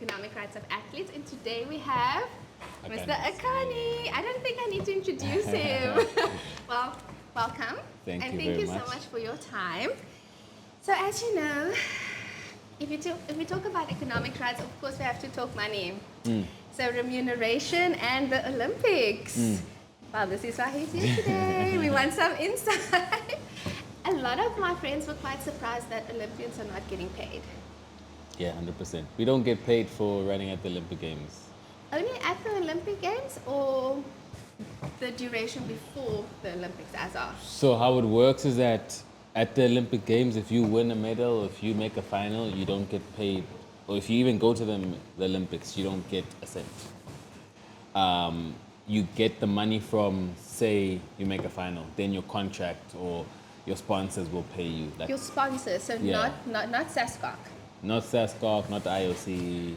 economic rights of athletes. And today we have Akani Mr. Akani. I don't think I need to introduce him. Well, welcome. Thank and you thank very you so much. much for your time. So as you know, if we talk about economic rights, of course we have to talk money. So remuneration and the Olympics. Well, this is why he's here today. We want some insight. A lot of my friends were quite surprised that Olympians are not getting paid. Yeah, 100%. We don't get paid for running at the Olympic Games. Only at the Olympic Games or the duration before the Olympics as are? So how it works is that at the Olympic Games, if you win a medal, if you make a final, you don't get paid. Or if you even go to the Olympics, you don't get a cent. You get the money from, say, you make a final, then your contract or your sponsors will pay you. Like, Your sponsors, so Yeah. not SASCOC. not SASCOC, not the IOC.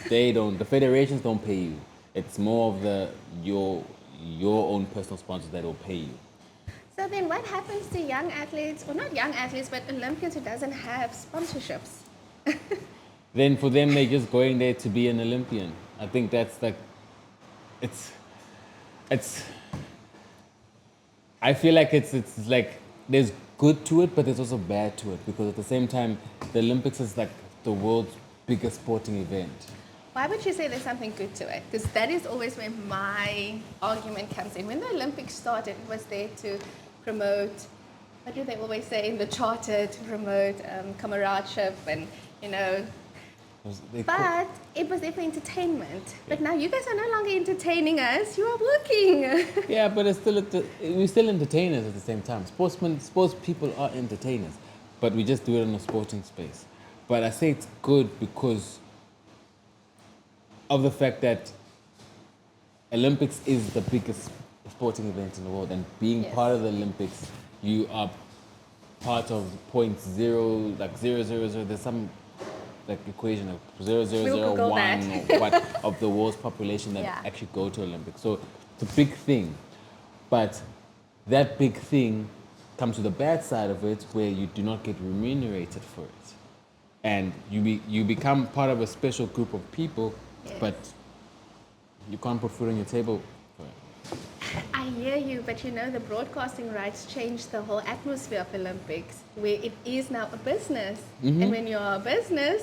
They don't. The federations don't pay you. It's more of your own personal sponsors that will pay you. So then what happens to young athletes, or not young athletes, but Olympians who doesn't have sponsorships? Then for them, they're just going there to be an Olympian. I think that's like, it's. I feel like it's like there's good to it, but there's also bad to it, because at the same time, the Olympics is like the world's biggest sporting event. Why would you say there's something good to it? Because that is always where my argument comes in. When the Olympics started, it was there to promote, what do they always say in the charter, to promote camaraderie and, you know, but it was there for entertainment. But now you guys are no longer entertaining us, you are working. Yeah, but it's still we're still entertainers at the same time. Sports people are entertainers, but we just do it in a sporting space. But I say it's good because of the fact that Olympics is the biggest sporting event in the world, and being Yes. part of the Olympics, you are part of 0.0, like 0.000. There's some like equation of We'll Google 0.001 that. or what of the world's population that Yeah. actually go to Olympics. So it's a big thing, but that big thing comes to the bad side of it, where you do not get remunerated for it, and you become part of a special group of people, Yes. but you can't put food on your table for it. I hear you, but you know the broadcasting rights changed the whole atmosphere of Olympics, where it is now a business. And when you're a business,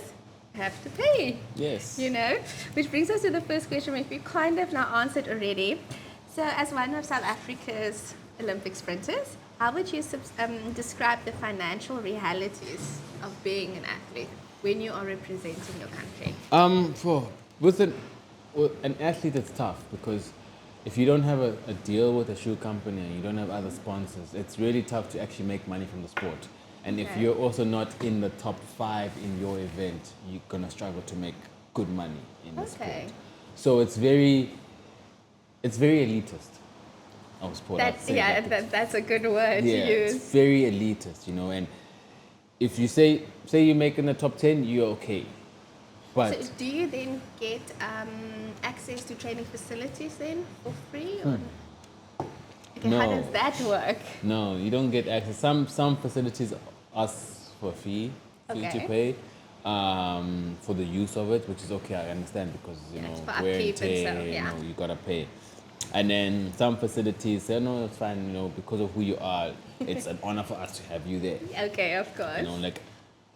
you have to pay. Yes. You know, which brings us to the first question, which we kind of now answered already. So, as one of South Africa's Olympic sprinters, how would you describe the financial realities of being an athlete when you are representing your country? With an athlete, it's tough because if you don't have a deal with a shoe company and you don't have other sponsors, it's really tough to actually make money from the sport. And if Okay. you're also not in the top 5 in your event, you're gonna struggle to make good money in the Okay. sport. So it's very elitist. Of sport. I'd That's, say yeah, that. that's a good word Yeah, to it's use. very elitist, you know. And if you say you make in the top 10, you're okay. But So do you then get access to training facilities then for free? Or? Okay, how No. does that work? no, you don't get access. Some facilities ask for a fee to Okay. pay for the use of it, which is okay. I understand, because you Yeah, know it's for wear and upkeep and tear, so, yeah. you gotta pay. And then some facilities say, no, it's fine, because of who you are, it's an honor for us to have you there. Okay, of course. Like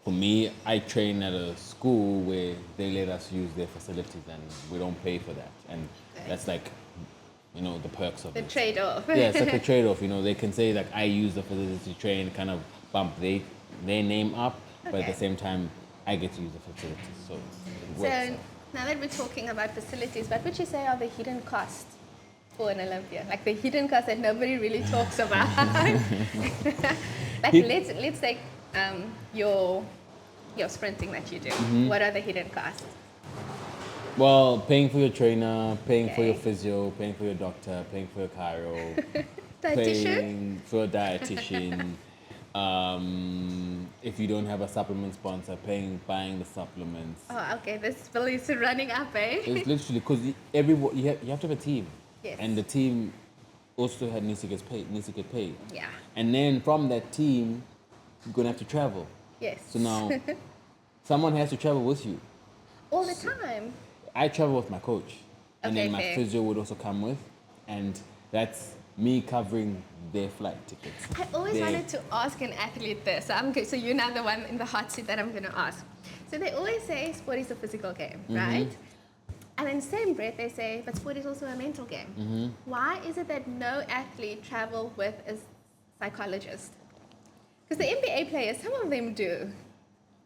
for me, I train at a school where they let us use their facilities and we don't pay for that. And Okay. that's like, the perks of The it. trade-off. Yeah, it's like a trade-off. They can say like I use the facility to train, kind of bump their name up, but at Okay. the same time, I get to use the facilities. So it works So out. now that we're talking about facilities, what would you say are the hidden costs for an Olympian? Like the hidden costs that nobody really talks about. Like let's take your sprinting that you do. What are the hidden costs? Well, paying for your trainer, paying for your Okay. physio, paying for your doctor, paying for your chiro, Dietitian? paying for a dietitian. If you don't have a supplement sponsor, buying the supplements. Oh, okay. This bill is running up, eh? It's literally because you have to have a team, Yes. and the team also needs to get paid. Yeah. And then from that team, you're gonna have to travel. Yes. So now, someone has to travel with you. All the time. I travel with my coach, and Okay, then my fair. physio would also come with, and that's me covering their flight tickets. I always Their- wanted to ask an athlete this. So I'm good. So you're now the one in the hot seat that I'm going to ask. So they always say sport is a physical game, right? And in the same breath, they say, but sport is also a mental game. Why is it that no athlete travel with a psychologist? Because the NBA players, some of them do.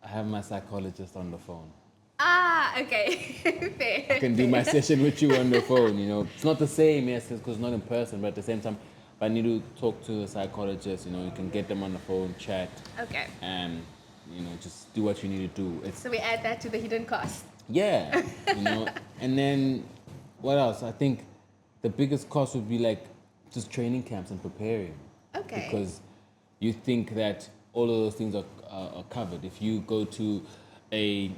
I have my psychologist on the phone. Ah, okay. Fair. I can do my session with you on the phone, you know. It's not the same, yes, because it's not in person, but at the same time, if I need to talk to a psychologist, you know, you can get them on the phone, chat, Okay. and, you know, just do what you need to do. It's, So we add that to the hidden cost. yeah, you know. And then, what else? I think the biggest cost would be like just training camps and preparing. Okay. Because you think that all of those things are covered. If you go to a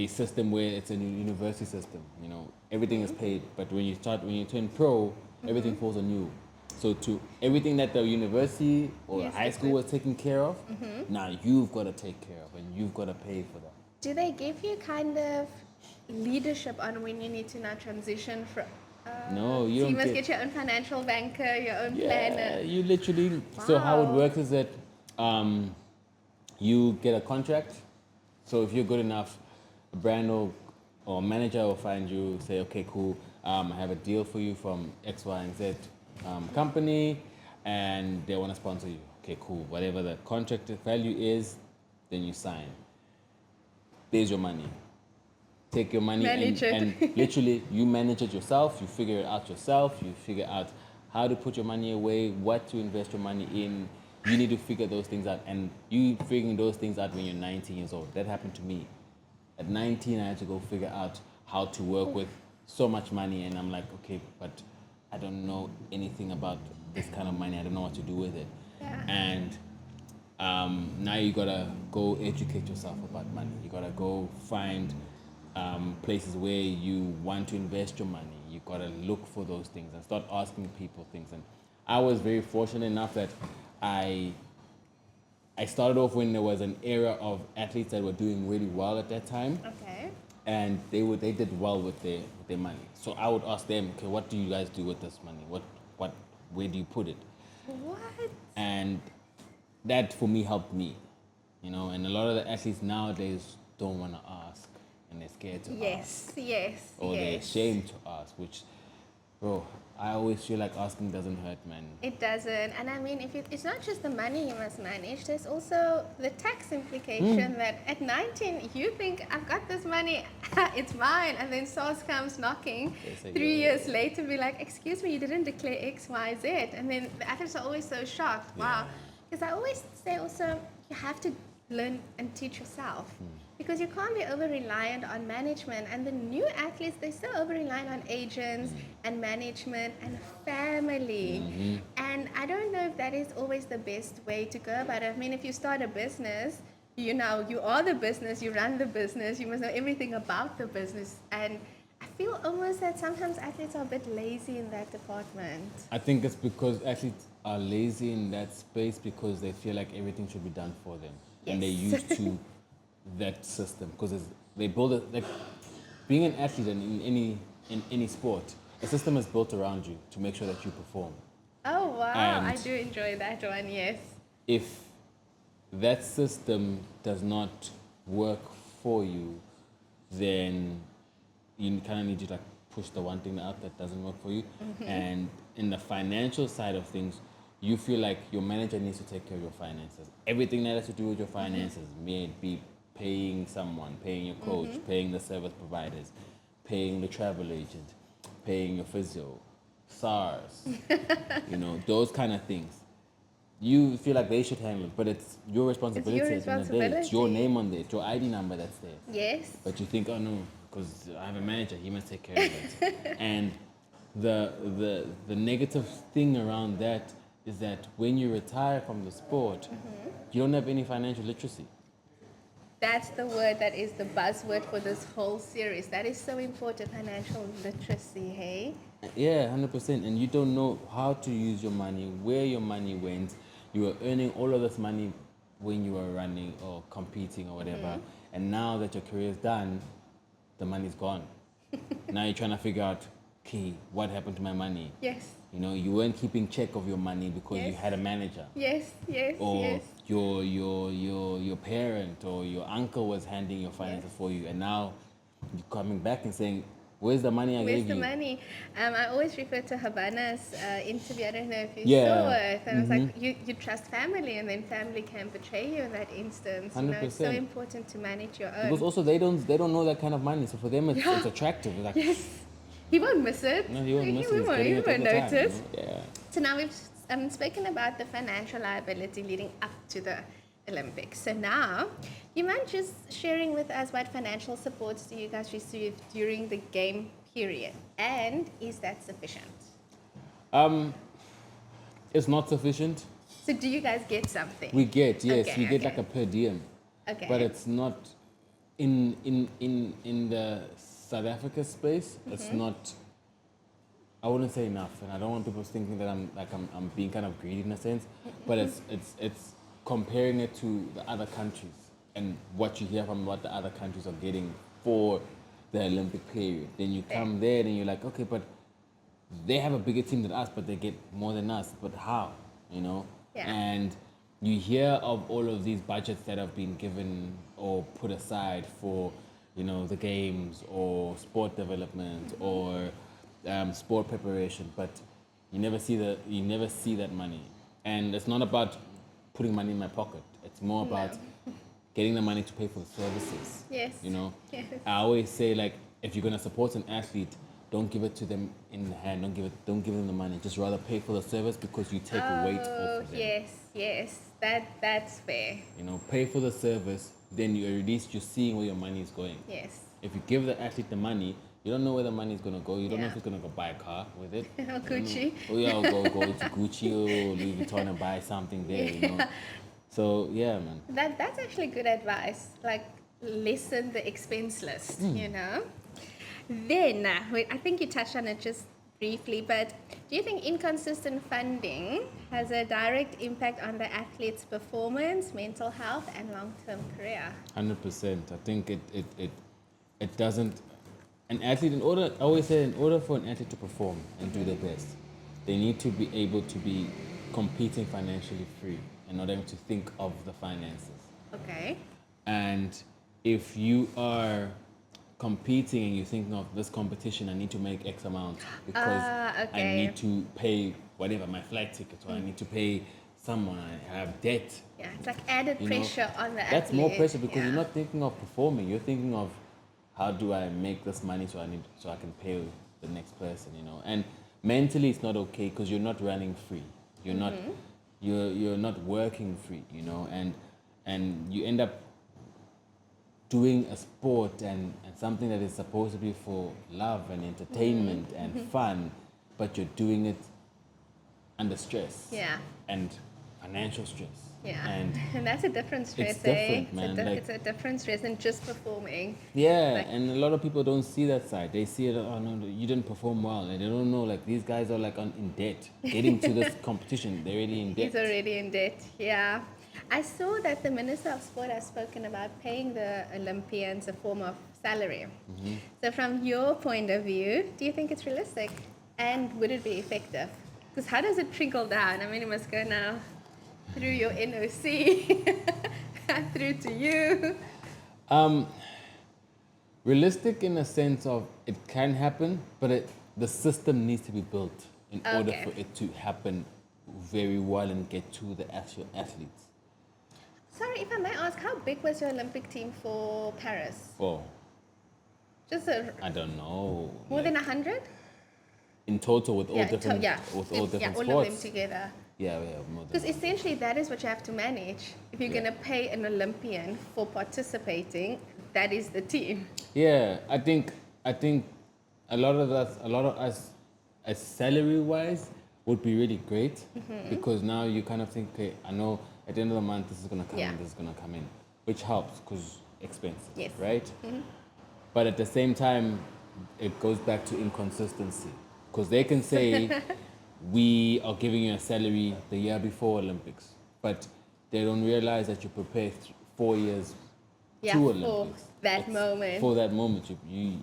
system where it's a university system, you know, everything is paid. But when you turn pro, everything falls on you. So to everything that the university or Yes, high school was taking care of, now you've got to take care of, and you've got to pay for that. Do they give you kind of leadership on when you need to now transition from? No, you so don't you must get- get your own financial banker, your own Yeah, planner. you literally. So how it Wow. works is that you get a contract. So if you're good enough, a brand or manager will find you, say, okay, cool, I have a deal for you from X, Y, and Z company, and they want to sponsor you. Okay, cool. Whatever the contract value is, then you sign. There's your money. Take your money Manage it. and literally you manage it yourself. You figure it out yourself. You figure out how to put your money away, what to invest your money in. You need to figure those things out. And you figuring those things out when you're 19 years old. That happened to me. At 19, I had to go figure out how to work with so much money. And I'm like, okay, but I don't know anything about this kind of money. I don't know what to do with it. Yeah. And now you gotta go educate yourself about money. You gotta go find places where you want to invest your money. You gotta look for those things and start asking people things. And I was very fortunate enough that I started off when there was an era of athletes that were doing really well at that time, Okay. and they did well with their money. So I would ask them, okay, what do you guys do with this money? Where do you put it? What? And that for me helped me, you know. And a lot of the athletes nowadays don't want to ask, and they're scared to ask, Yes, yes, or they're yes. ashamed to ask. Which, bro, I always feel like asking doesn't hurt, man. It doesn't. And I mean, it's not just the money you must manage, there's also the tax implication that at 19, you think, I've got this money, it's mine. And then SARS comes knocking They say, 3 "Yeah." years later, be like, excuse me, you didn't declare X, Y, Z. And then the athletes are always so shocked. Wow. Because I always say also, you have to learn and teach yourself. Because you can't be over-reliant on management. And the new athletes, they're so over-reliant on agents and management and family. And I don't know if that is always the best way to go about it. I mean, if you start a business, you are the business, you run the business, you must know everything about the business. And I feel almost that sometimes athletes are a bit lazy in that department. I think it's because athletes are lazy in that space because they feel like everything should be done for them, and they're Yes. used to that system because they build it like being an athlete in any sport. A system is built around you to make sure that you perform. Oh, wow. I And- do enjoy that one, yes. If that system does not work for you, then you kind of need to like push the one thing out that doesn't work for you. And in the financial side of things, you feel like your manager needs to take care of your finances. Everything that has to do with your finances, may it be paying someone, paying your coach, paying the service providers, paying the travel agent, paying your physio, SARS, you know, those kind of things. You feel like they should handle it, but it's your responsibility. At the end of the day. It's your responsibility. name on there, it's your ID number that's there. Yes. But you think, oh no, because I have a manager, he must take care of it. And the negative thing around that is that when you retire from the sport, you don't have any financial literacy. That's the word that is the buzzword for this whole series. That is so important, financial literacy, hey? Yeah, 100%. And you don't know how to use your money, where your money went. You were earning all of this money when you were running or competing or whatever. And now that your career is done, the money's gone. Now you're trying to figure out, okay, what happened to my money? Yes. You know, you weren't keeping check of your money because you Yes. had a manager. Yes, yes, Or yes. your parent or your uncle was handling your finances for you, and now you're coming back and saying, where's the money I Where's gave the you? money? I always refer to Habana's interview. I don't know if you Yeah. saw it. And I was like, you trust family, and then family can betray you in that instance. You know, it's so 100%. important to manage your own. Because also they don't know that kind of money, so for them it's attractive. It's like, Yes. He won't miss it. no, he won't miss it. He's He getting it all won't the time, notice. you know? Yeah. So now we've spoken about the financial liability leading up to the Olympics. So now, you mind just sharing with us what financial supports do you guys receive during the game period, and is that sufficient? It's not sufficient. So do you guys get something? We get, yes, Okay, we get okay. like a per diem. Okay. But it's not in the South Africa space, it's not, I wouldn't say enough, and I don't want people thinking that I'm being kind of greedy in a sense, but it's comparing it to the other countries and what you hear from what the other countries are getting for the Olympic period. Then you come there and you're like, okay, but they have a bigger team than us, but they get more than us. But how? You know? Yeah. And you hear of all of these budgets that have been given or put aside for, you know, the games or sport development or sport preparation, but you never see that money. And it's not about putting money in my pocket. It's more about getting the money to pay for the services. Yes. You know? Yes. I always say, like, if you're gonna support an athlete, don't give it to them in the hand. Don't give them the money. Just rather pay for the service because you take a weight off of them. Yes. That's fair. You know, pay for the service. Then you at least you're seeing where your money is going. Yes. If you give the athlete the money, you don't know where the money is gonna go. You don't know Yeah. if he's gonna go buy a car with it. Or You don't Gucci. know. Oh yeah, I'll go to Gucci or Louis Vuitton and buy something there. You know. So yeah, man. That's actually good advice. Like, lessen the expense list, you know? Then, I think you touched on it just briefly, but do you think inconsistent funding has a direct impact on the athlete's performance, mental health, and long-term career? 100%. I think it doesn't. An athlete, I always say, in order for an athlete to perform and do their best, they need to be able to be competing financially free and not having to think of the finances. Okay. And if you are competing and you're thinking of this competition, I need to make X amount because I need to pay whatever, my flight ticket, or I need to pay someone, I have debt. Yeah, it's like added You know, pressure on the athlete. That's more pressure because yeah. you're not thinking of performing. You're thinking of how do I make this money so I can pay the next person, you know. And mentally, it's not okay because you're not running free. You're not you're not working free, you know. And you end up doing a sport and something that is supposed to be for love and entertainment and fun, but you're doing it under stress. Yeah. And financial stress. Yeah, And that's a different stress, it's different, man. It's a different stress than just performing. yeah, Like- and a lot of people don't see that side. They see it, oh no, you didn't perform well. And they don't know, like, these guys are like in debt. Getting to this competition, they're already in debt. He's already in debt, yeah. I saw that the Minister of Sport has spoken about paying the Olympians a form of salary. So from your point of view, do you think it's realistic? And would it be effective? Because how does it trickle down? I mean, it must go now through your NOC, through to you. Realistic in a sense of it can happen, but the system needs to be built in order Okay. for it to happen very well and get to the actual athletes. Sorry, if I may ask, how big was your Olympic team for Paris? Oh, Just I don't know. more than 100? In total with all different all sports. of them together. Yeah, more than Because essentially that is what you have to manage. If you're going to pay an Olympian for participating, that is the team. Yeah, I think a lot of us as salary wise would be really great because now you kind of think, okay, I know at the end of the month this is gonna come in, this is gonna come in, which helps because expensive, Yes. right? But at the same time, it goes back to inconsistency because they can say we are giving you a salary the year before Olympics, but they don't realize that you prepare 4 years Yeah, to for Olympics. that moment. For that moment,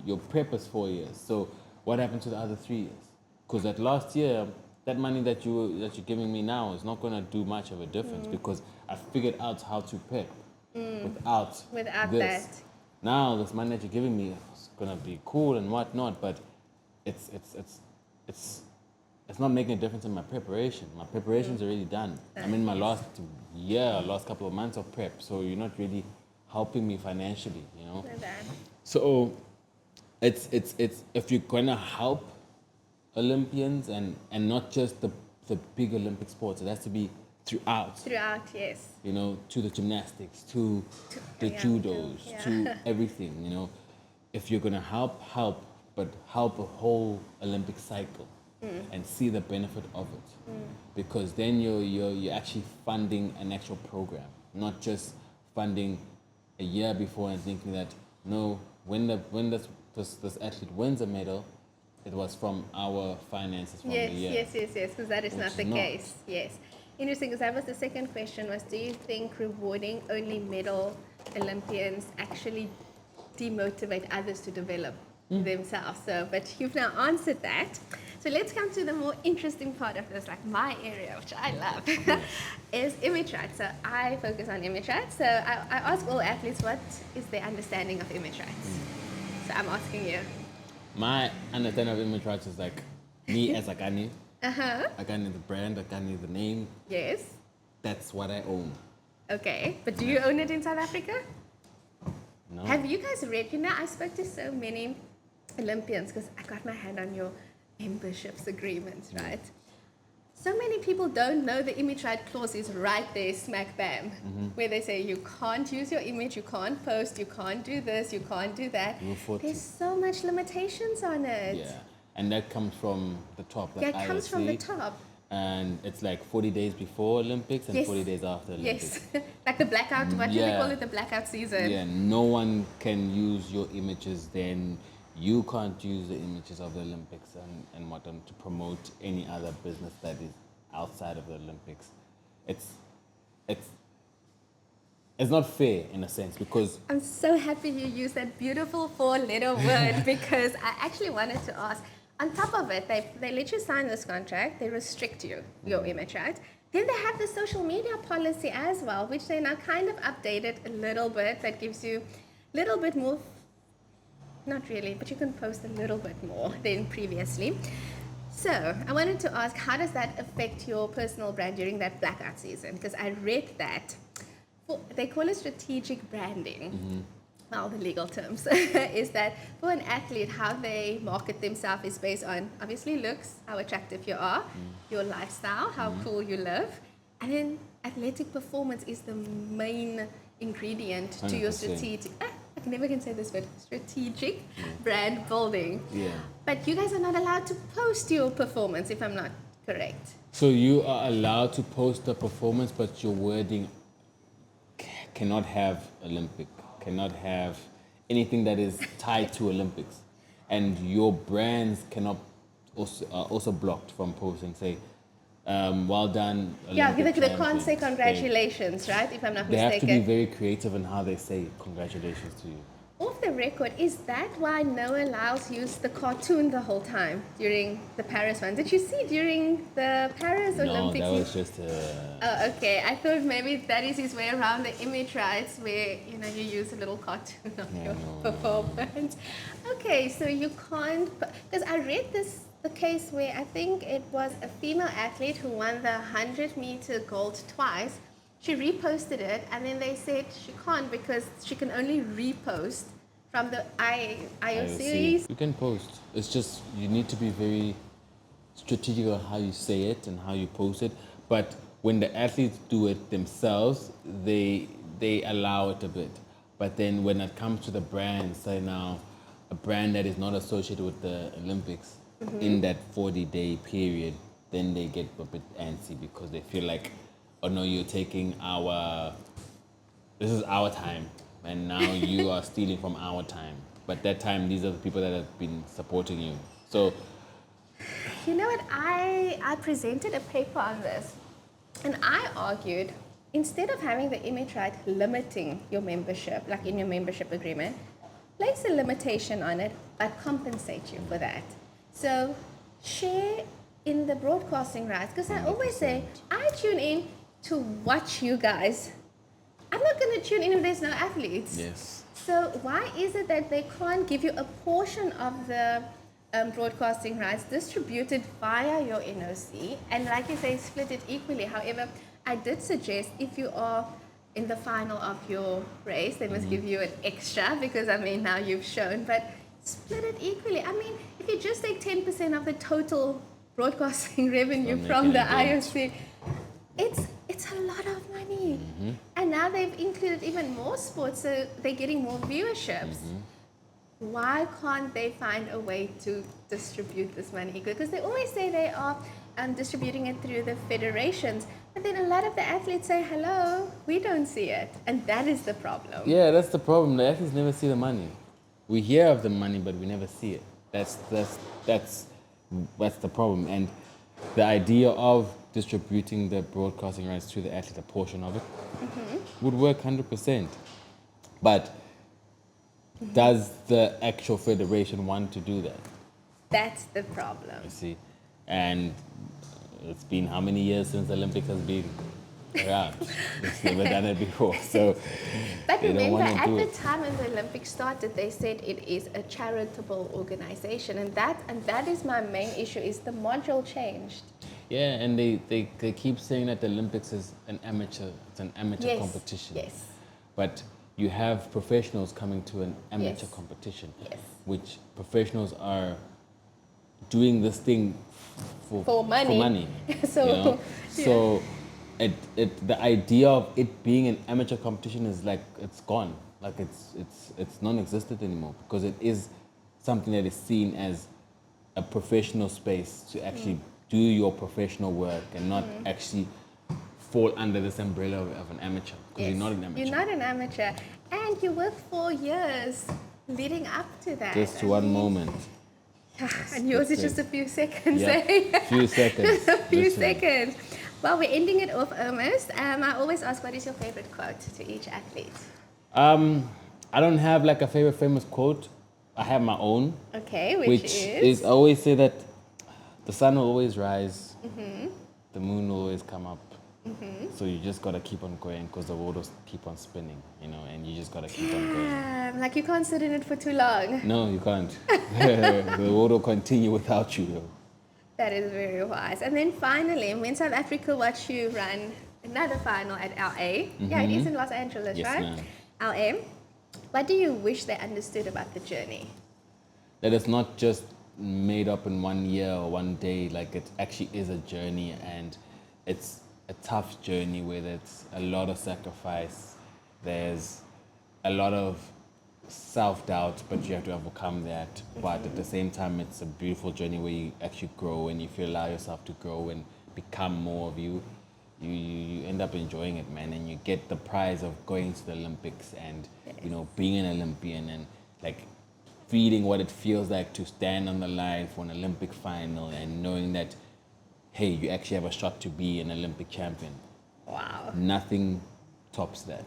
your prep is 4 years. So what happened to the other 3 years? Because that last year, that money that you're giving me now is not going to do much of a difference because I figured out how to prep without this. That. Now this money that you're giving me is going to be cool and whatnot, but it's not making a difference in my preparation. My preparation's already done. I'm in my last couple of months of prep, so you're not really helping me financially, you know. So it's if you're gonna help Olympians and not just the big Olympic sports, it has to be throughout. Throughout, yes. You know, to the gymnastics, to the judos, to everything. You know, if you're gonna help, but help a whole Olympic cycle and see the benefit of it, because then you're actually funding an actual program, not just funding a year before and thinking that no, when this athlete wins a medal, it was from our finances from the year. Yes, because that is not the case. Yes. Interesting, because that was the second question, was do you think rewarding only medal Olympians actually demotivate others to develop themselves? So, but you've now answered that. So let's come to the more interesting part of this, like my area, which I love, is image rights. So I focus on image rights. So I ask all athletes, what is their understanding of image rights? So I'm asking you. My understanding of image rights is like me as Akani. Akani the brand, Akani the name. Yes. That's what I own. Okay, but do you own it in South Africa? No. Have you guys read? You know, I spoke to so many Olympians because I got my hand on your memberships agreements, right? So many people don't know the image right clause is right there, smack bam, where they say you can't use your image, you can't post, you can't do this, you can't do that. There's so much limitations on it. Yeah, and that comes from the top. That comes from the top. And it's like 40 days before Olympics and 40 days after Olympics. Yes, like the blackout, what do they call it, the blackout season? Yeah, no one can use your images then. You can't use the images of the Olympics and want them to promote any other business that is outside of the Olympics. It's not fair in a sense because... I'm so happy you used that beautiful 4-letter word because I actually wanted to ask, on top of it, they let you sign this contract, they restrict your image, right? Then they have the social media policy as well, which they now kind of updated a little bit, that gives you a little bit more. Not really, but you can post a little bit more than previously. So I wanted to ask, how does that affect your personal brand during that blackout season? Because I read that they call it strategic branding. Well, the legal terms is that for an athlete, how they market themselves is based on obviously looks, how attractive you are, your lifestyle, how cool you live, and then athletic performance is the main ingredient to your 100%. strategic. I never can say this word, strategic brand building. Yeah. But you guys are not allowed to post your performance, if I'm not correct. So you are allowed to post the performance, but your wording cannot have Olympic, cannot have anything that is tied to Olympics. And your brands cannot also blocked from posting, say, well done, Olympic They can't say congratulations, right? If I'm not mistaken. They have to be very creative in how they say congratulations to you. Off the record, is that why Noah Lyles used the cartoon the whole time during the Paris one? Did you see during the Paris Olympics? No, that was just Oh, okay. I thought maybe that is his way around the image rights, where you use a little cartoon of your performance. Okay, so you can't, because I read the case where I think it was a female athlete who won the 100-meter gold twice. She reposted it, and then they said she can't because she can only repost from the IOC series. You can post. It's just you need to be very strategic on how you say it and how you post it. But when the athletes do it themselves, they allow it a bit. But then when it comes to the brands, say now a brand that is not associated with the Olympics in that 40-day period, then they get a bit antsy because they feel like, oh no, you're taking this is our time, and now you are stealing from our time. But that time, these are the people that have been supporting you. So, you know what? I presented a paper on this, and I argued instead of having the image right limiting your membership, like in your membership agreement, place a limitation on it, but compensate you for that. So share in the broadcasting rights, because I always say, I tune in to watch you guys. I'm not going to tune in if there's no athletes. Yes. So why is it that they can't give you a portion of the broadcasting rights distributed via your NOC, and like you say, split it equally? However, I did suggest if you are in the final of your race, they must give you an extra, because I mean now you've shown, but split it equally. I mean, if you just take 10% of the total broadcasting revenue from the IOC, it's a lot of money. And now they've included even more sports, so they're getting more viewerships. Why can't they find a way to distribute this money equally? Because they always say they are distributing it through the federations, but then a lot of the athletes say, hello, we don't see it. And that is the problem. Yeah, that's the problem. The athletes never see the money. We hear of the money, but we never see it. That's the problem. And the idea of distributing the broadcasting rights to the athlete, a portion of it, would work 100%. But does the actual federation want to do that? That's the problem. You see, and it's been how many years since the Olympics has been around? It's never done it before. So, but they don't remember, want to at do the it. time when the Olympics started, they said it is a charitable organization, and that is my main issue. Is the module changed? Yeah, and they keep saying that the Olympics is an amateur. It's an amateur competition. Yes. But you have professionals coming to an amateur Yes. competition, Yes. which professionals are doing this thing For money. For money. So, you know? yeah. So the idea of it being an amateur competition is like it's gone. Like it's non-existent anymore, because it is something that is seen as a professional space to actually do your professional work and not actually fall under this umbrella of an amateur, because you're not an amateur. You're not an amateur, and you work 4 years leading up to that. Just to one moment. And yours is that's just a few seconds, Yeah, eh? few seconds. A few literally. seconds. Well, we're ending it off almost. I always ask, what is your favorite quote to each athlete? I don't have like a favorite famous quote. I have my own, Okay, which is I always say that the sun will always rise, the moon will always come up. So you just gotta keep on going, because the world will keep on spinning, you know, and you just gotta keep on going. Like you can't sit in it for too long. No, you can't. The world will continue without you, though. That is very wise. And then finally, when South Africa watched you run another final at LA, yeah, it is in Los Angeles, Yes, right? ma'am. LA. What do you wish they understood about the journey? That it's not just made up in 1 year or 1 day. Like, it actually is a journey, and it's a tough journey where there's a lot of sacrifice. There's a lot of self-doubt, but you have to overcome that. But at the same time, it's a beautiful journey where you actually grow, and if you allow yourself to grow and become more of you, you end up enjoying it, man, and you get the prize of going to the Olympics and, you know, being an Olympian and, like, feeling what it feels like to stand on the line for an Olympic final and knowing that, hey, you actually have a shot to be an Olympic champion. Wow. Nothing tops that.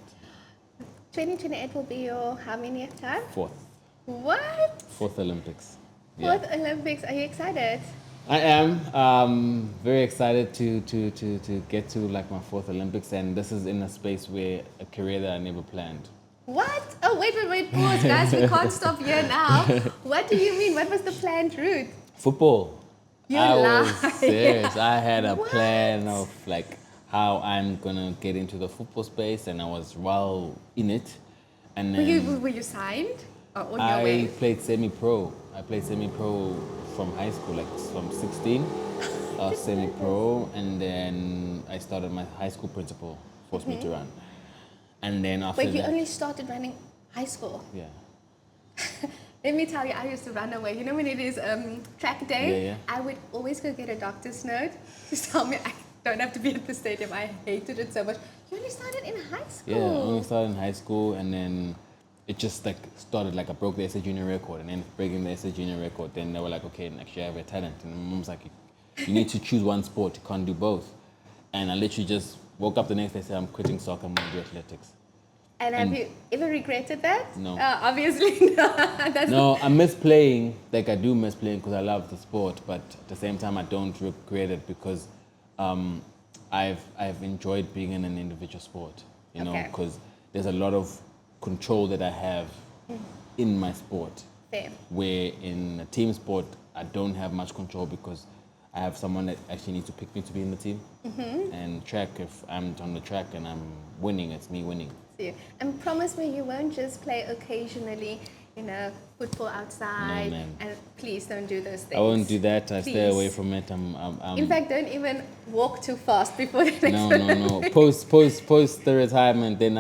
2028 will be your how many time? Fourth Olympics. Fourth Olympics. Are you excited? I am very excited to get to like my fourth Olympics, and this is in a space where a career that I never planned. What? Oh, wait, pause, guys. We can't stop here now. What do you mean? What was the planned route? Football. You're I lying. was serious. I had a What? plan of like how I'm gonna get into the football space, and I was well in it. And then Were you signed? Or on your I way? played semi-pro. I played semi-pro from high school, like from 16. I was semi-pro, and then I started my high school principal forced me to run. And then after Wait, you that, only started running high school? yeah. Let me tell you, I used to run away. You know when it is track day? Yeah. I would always go get a doctor's note to tell me I don't have to be at the stadium. I hated it so much. You only started in high school? Yeah, I only started in high school, and then it just like started like I broke the SA junior record, and then breaking the SA junior record, then they were like, okay, next year I have a talent, and my mom's like, you need to choose one sport, you can't do both. And I literally just woke up the next day, said I'm quitting soccer, I'm going to do athletics. And have you ever regretted that? No. Obviously not. No, I miss playing. Like, I do miss playing because I love the sport, but at the same time, I don't regret it because I've enjoyed being in an individual sport, you know, because there's a lot of control that I have in my sport. Fair. Where in a team sport, I don't have much control because I have someone that actually needs to pick me to be in the team. And track, if I'm on the track and I'm winning, it's me winning. And promise me you won't just play occasionally, you know, football outside. No, man. And please don't do those things. I won't do that. I stay Please. away from it. In fact, don't even walk too fast before the next No. Post the retirement, then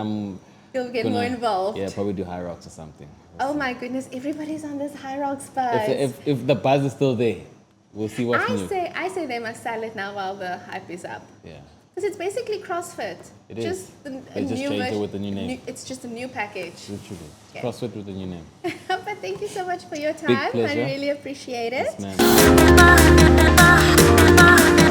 You'll get more involved. Yeah, probably do high rocks or something. Oh my goodness, everybody's on this high rocks buzz. If the buzz is still there, we'll see what's new. I say they must sell it now while the hype is up. Yeah. Because it's basically CrossFit. It is. They just changed it with the new name. It's just a new package. Literally. Okay. CrossFit with the new name. But thank you so much for your time. Big pleasure. I really appreciate it. Yes, man.